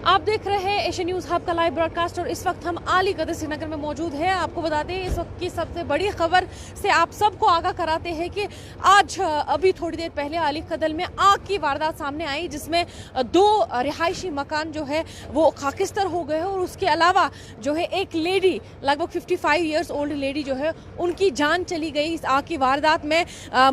आप देख रहे हैं एशियन न्यूज़ हब का लाइव ब्रॉडकास्ट और इस वक्त हम अली कदर श्रीनगर में मौजूद हैं। आपको बता दें इस वक्त की सबसे बड़ी खबर से आप सबको आगाह कराते हैं कि आज अभी थोड़ी देर पहले अली कदर में आग की वारदात सामने आई, जिसमें 2 रिहायशी मकान जो है वो खाकिस्तर हो गए और उसके अलावा जो है एक लेडी लगभग 55 ईयर्स ओल्ड लेडी जो है उनकी जान चली गई इस आग की वारदात में।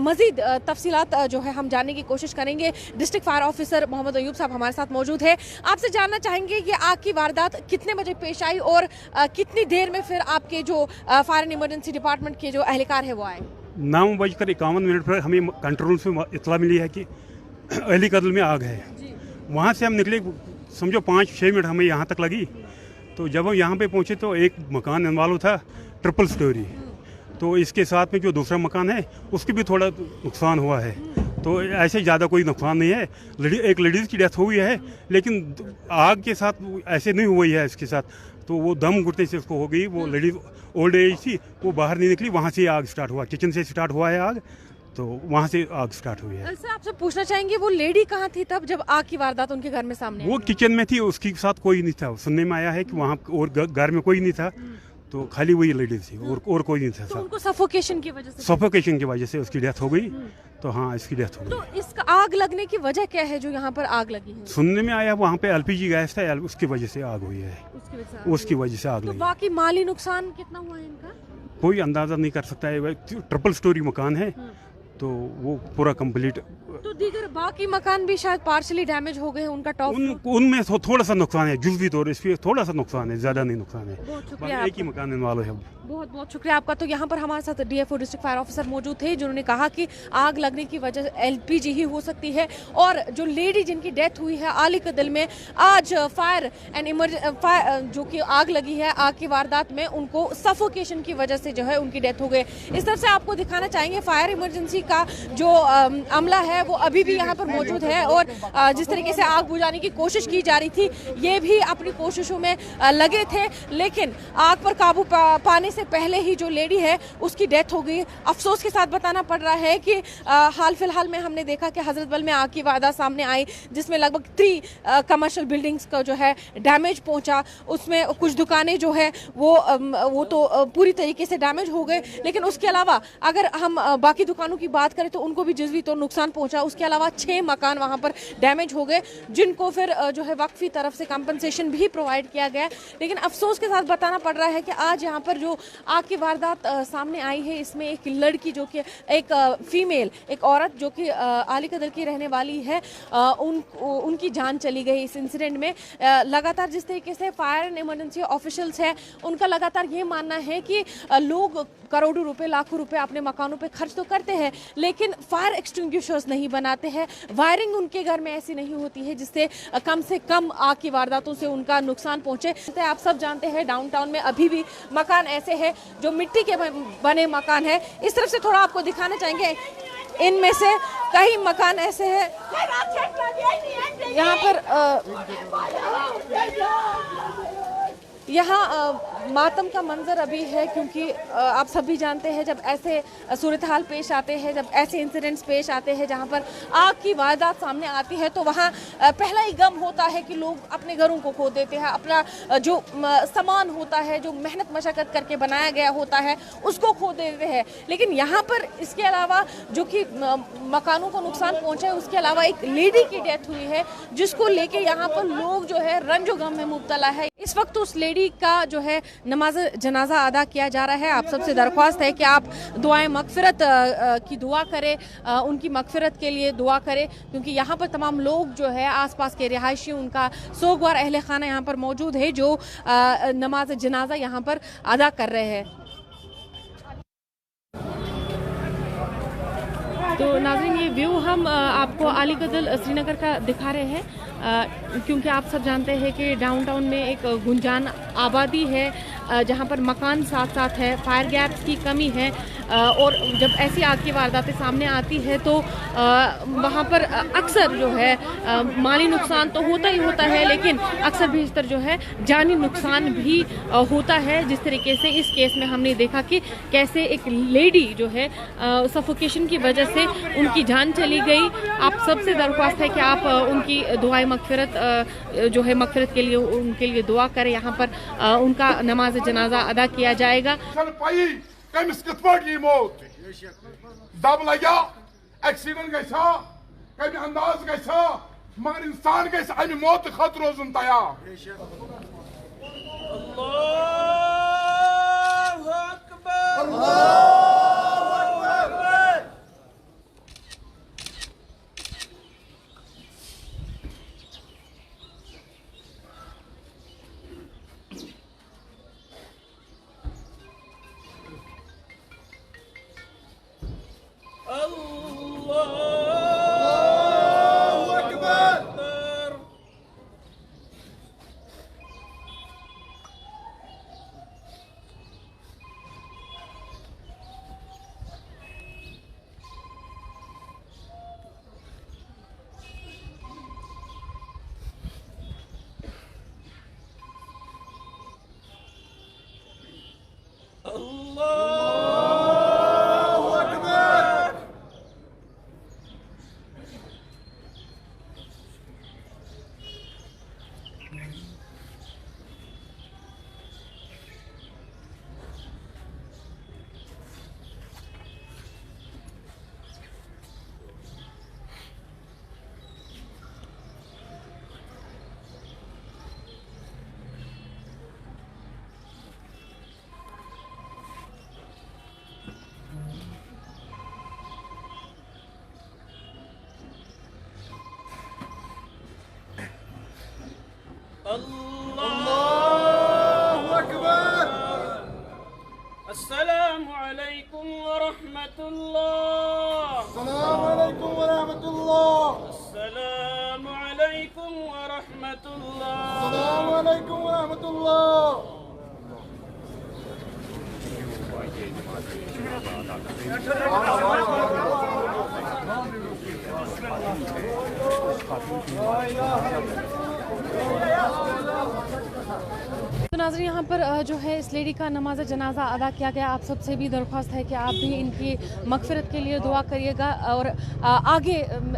मजीद तफसीलात जो है हम जानने की कोशिश करेंगे। District fire officer Mohammad Ayub साहब हमारे साथ मौजूद है। आपसे जानना चाहेंगे कि आग की वारदात कितने बजे पेश आई और कितनी देर में फिर आपके जो फायर एंड इमरजेंसी डिपार्टमेंट के जो एहलकार है वो आए? 9:51 पर हमें कंट्रोल से इतला मिली है कि अली कदल में आग है। वहाँ से हम निकले, समझो 5-6 मिनट हमें यहाँ तक लगी। तो जब हम यहाँ पे पहुँचे तो एक मकान इन्वॉल्व था, ट्रिपल स्टोरी। तो इसके साथ में जो दूसरा मकान है उसकी भी थोड़ा नुकसान हुआ है। तो ऐसे ज़्यादा कोई नुकसान नहीं है। एक लेडीज़ की डेथ हुई है, लेकिन आग के साथ ऐसे नहीं हुई है इसके साथ। तो वो दम घुटने से उसको हो गई। वो लेडीज़ ओल्ड एज थी, वो बाहर नहीं निकली। वहाँ से आग स्टार्ट हुआ, किचन से स्टार्ट हुआ है आग, तो वहाँ से आग स्टार्ट हुई है। सर आपसे पूछना चाहेंगे वो लेडी कहाँ थी तब जब आग की वारदात उनके घर में सामने आई? वो किचन में थी, उसके साथ कोई नहीं था। सुनने में आया है कि वहाँ और घर में कोई नहीं था, तो खाली वही लेडीज थी और कोई नहीं था। तो उनको सफोकेशन की वजह से उसकी डेथ हो गई। तो हाँ, इसकी डेथ हो गई। तो इसका आग लगने की वजह क्या है जो यहाँ पर आग लगी है? सुनने में आया वहाँ पे एलपीजी गैस था, उसकी वजह से आग हुई है। उसकी वजह से आग लगी। तो बाकी माली नुकसान कितना हुआ है इनका? कोई अंदाजा नहीं कर सकता है। ट्रिपल स्टोरी मकान है, तो वो पूरा कंप्लीट। तो दीगर बाकी मकान भी शायद पार्शली डैमेज हो गए हैं उनका टॉप? उनमें थोड़ा सा नुकसान है, जुज़वी तौर इस पे थोड़ा सा नुकसान है, ज्यादा नहीं नुकसान है। बहुत शुक्रिया, एक ही मकान इन्वॉल्व है। बहुत बहुत शुक्रिया आपका। तो यहाँ पर हमारे साथ डीएफओ डिस्ट्रिक्ट फायर ऑफिसर मौजूद थे, जिन्होंने कहा कि आग लगने की वजह एलपीजी ही हो सकती है। और जो लेडी जिनकी डेथ हुई है अली कदल में, आज फायर एंड जो कि आग लगी है आग की वारदात में, उनको सफोकेशन की वजह से जो है उनकी डेथ हो गई। इस तरफ से आपको दिखाना चाहेंगे फायर इमरजेंसी का जो अमला है वो अभी भी यहाँ पर मौजूद है और जिस तरीके से आग बुझाने की कोशिश की जा रही थी, ये भी अपनी कोशिशों में लगे थे, लेकिन आग पर काबू पाने से पहले ही जो लेडी है उसकी डेथ हो गई। अफसोस के साथ बताना पड़ रहा है कि हाल फिलहाल में हमने देखा कि हजरत बल में आग की वारदात सामने आई, जिसमें लगभग 3 कमर्शियल बिल्डिंग्स का जो है डैमेज पहुंचा। उसमें कुछ दुकानें जो है वो तो पूरी तरीके से डैमेज हो गए, लेकिन उसके अलावा अगर हम बाकी दुकानों की बात करें तो उनको भी जुज़वी तो नुकसान पहुंचा। उसके अलावा 6 मकान वहां पर डैमेज हो गए, जिनको फिर जो है वक्फ की तरफ से कंपनसेशन भी प्रोवाइड किया गया। लेकिन अफसोस के साथ बताना पड़ रहा है कि आज यहाँ पर जो आग की वारदात सामने आई है, इसमें एक लड़की जो कि एक फीमेल, एक औरत जो कि अली कदर की रहने वाली है, उनकी जान चली गई इस इंसिडेंट में। लगातार जिस तरीके से फायर एंड इमरजेंसी ऑफिशियल्स है, उनका लगातार ये मानना है कि लोग करोड़ों रुपए लाखों रुपए अपने मकानों पे खर्च तो करते हैं, लेकिन फायर एक्सटिंग्विशर्स नहीं बनाते हैं। वायरिंग उनके घर में ऐसी नहीं होती है जिससे कम से कम आग की वारदातों से उनका नुकसान पहुंचे। आप सब जानते हैं डाउनटाउन में अभी भी मकान ऐसे हैं जो मिट्टी के बने मकान है। इस तरफ से थोड़ा आपको दिखाना चाहेंगे, इनमें से कई मकान ऐसे हैं यहाँ पर मातम का मंजर अभी है, क्योंकि आप सभी जानते हैं जब ऐसे सूरत हाल पेश आते हैं, जब ऐसे इंसिडेंट्स पेश आते हैं जहां पर आग की वारदात सामने आती है, तो वहां पहला ही गम होता है कि लोग अपने घरों को खो देते हैं, अपना जो सामान होता है, जो मेहनत मशक्कत करके बनाया गया होता है, उसको खो देते हैं। लेकिन यहाँ पर इसके अलावा जो कि मकानों को नुकसान पहुँचा है, उसके अलावा एक लेडी की डेथ हुई है, जिसको लेके यहाँ पर लोग जो है रंजो गम में मुब्तला है। इस वक्त उस लेडी का जो है नमाज जनाजा अदा किया जा रहा है। आप सबसे दरख्वास्त है कि आप दुआएं मगफिरत की दुआ करें, उनकी मगफिरत के लिए दुआ करें, क्योंकि यहाँ पर तमाम लोग जो है आसपास के रिहायशी, उनका सोगवार अहले खाना यहाँ पर मौजूद है, जो नमाज जनाजा यहाँ पर अदा कर रहे हैं। तो नाज़रीन, ये व्यू हम आपको अली कदर श्रीनगर का दिखा रहे हैं, क्योंकि आप सब जानते हैं कि डाउनटाउन में एक गुंजान आबादी है, जहां पर मकान साथ साथ है, फायर गैप्स की कमी है। और जब ऐसी आग की वारदातें सामने आती है तो वहाँ पर अक्सर जो है माली नुकसान तो होता ही होता है, लेकिन अक्सर बेशतर जो है जानी नुकसान भी होता है। जिस तरीके से इस केस में हमने देखा कि कैसे एक लेडी जो है सफोकेशन की वजह से उनकी जान चली गई। आप सबसे दरख्वास्त है कि आप उनकी दुआए मगफिरत जो है मगफिरत के लिए उनके लिए दुआ करें। यहाँ पर उनका नमाज जनाजा अदा किया जाएगा। दब लगा एक्सीडेंट गया कम अंदाज गया मगर इंसान गम मौत खत रोजन तैयार। अल्लाहु अकबर। अस्सलामु अलैकुम व रहमतुल्लाह। अस्सलामु अलैकुम व रहमतुल्लाह। अस्सलामु अलैकुम व रहमतुल्लाह। अस्सलामु अलैकुम व रहमतुल्लाह। तो नाज़रीन यहाँ पर जो है इस लेडी का नमाज जनाजा अदा किया गया। आप सबसे भी दरख्वास्त है कि आप भी इनकी मगफिरत के लिए दुआ करिएगा और आगे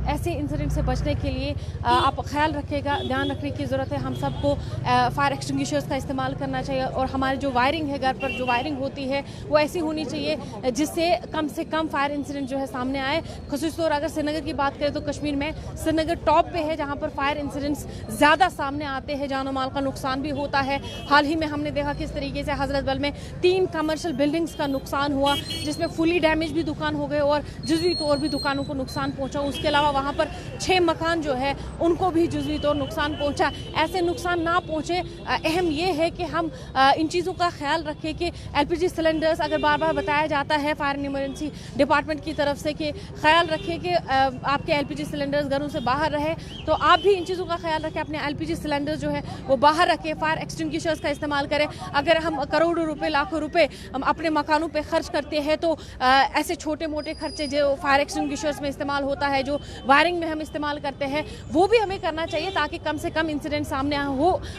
ऐसे इंसिडेंट से बचने के लिए आप ख्याल रखिएगा। ध्यान रखने की ज़रूरत है। हम सबको फायर एक्सटिंग्विशर्स का इस्तेमाल करना चाहिए और हमारी जो वायरिंग है घर पर जो वायरिंग होती है वो ऐसी होनी चाहिए जिससे कम से कम फायर इंसिडेंट जो है सामने आए। ख़ुसूस तौर अगर श्रीनगर की बात करें तो कश्मीर में श्रीनगर टॉप पे है जहाँ पर फायर इंसिडेंट्स ज़्यादा सामने आते हैं, जानो माल का नुकसान भी होता है। हाल ही में हमने देखा किस तरीके से हजरत बल में 3 कमर्शियल बिल्डिंग्स का नुकसान हुआ जिसमें फुली डैमेज भी दुकान हो गए और जुज़वी तौर भी दुकानों को नुकसान पहुंचा। उसके अलावा वहां पर 6 मकान जो है उनको भी जुज़वी तौर नुकसान पहुंचा। ऐसे नुकसान ना पहुंचे, अहम ये है कि हम इन चीज़ों का ख्याल रखें कि LPG सिलेंडर्स अगर बार बार बताया जाता है फायर एंड इमरजेंसी डिपार्टमेंट की तरफ से कि ख्याल रखें कि आपके LPG सिलेंडर्स घरों से बाहर रहे, तो आप भी इन चीज़ों का ख्याल रखें। अपने LPG सिलेंडर जो है वो बाहर रखें, फायर एक्सटिंग्विशर्स का इस्तेमाल करें। अगर हम करोड़ों रुपए लाखों रुपए हम अपने मकानों पे खर्च करते हैं तो ऐसे छोटे मोटे खर्चे जो फायर एक्सटिंग्विशर्स में इस्तेमाल होता है, जो वायरिंग में हम इस्तेमाल करते हैं, वो भी हमें करना चाहिए ताकि कम से कम इंसिडेंट सामने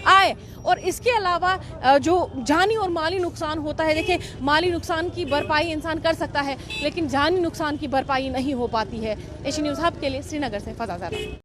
आए। और इसके अलावा जो जानी और माली नुकसान होता है, देखिए माली नुकसान की भरपाई इंसान कर सकता है लेकिन जानी नुकसान की भरपाई नहीं हो पाती है। एशियन न्यूज़ हब के लिए श्रीनगर से फजा ज़ारा।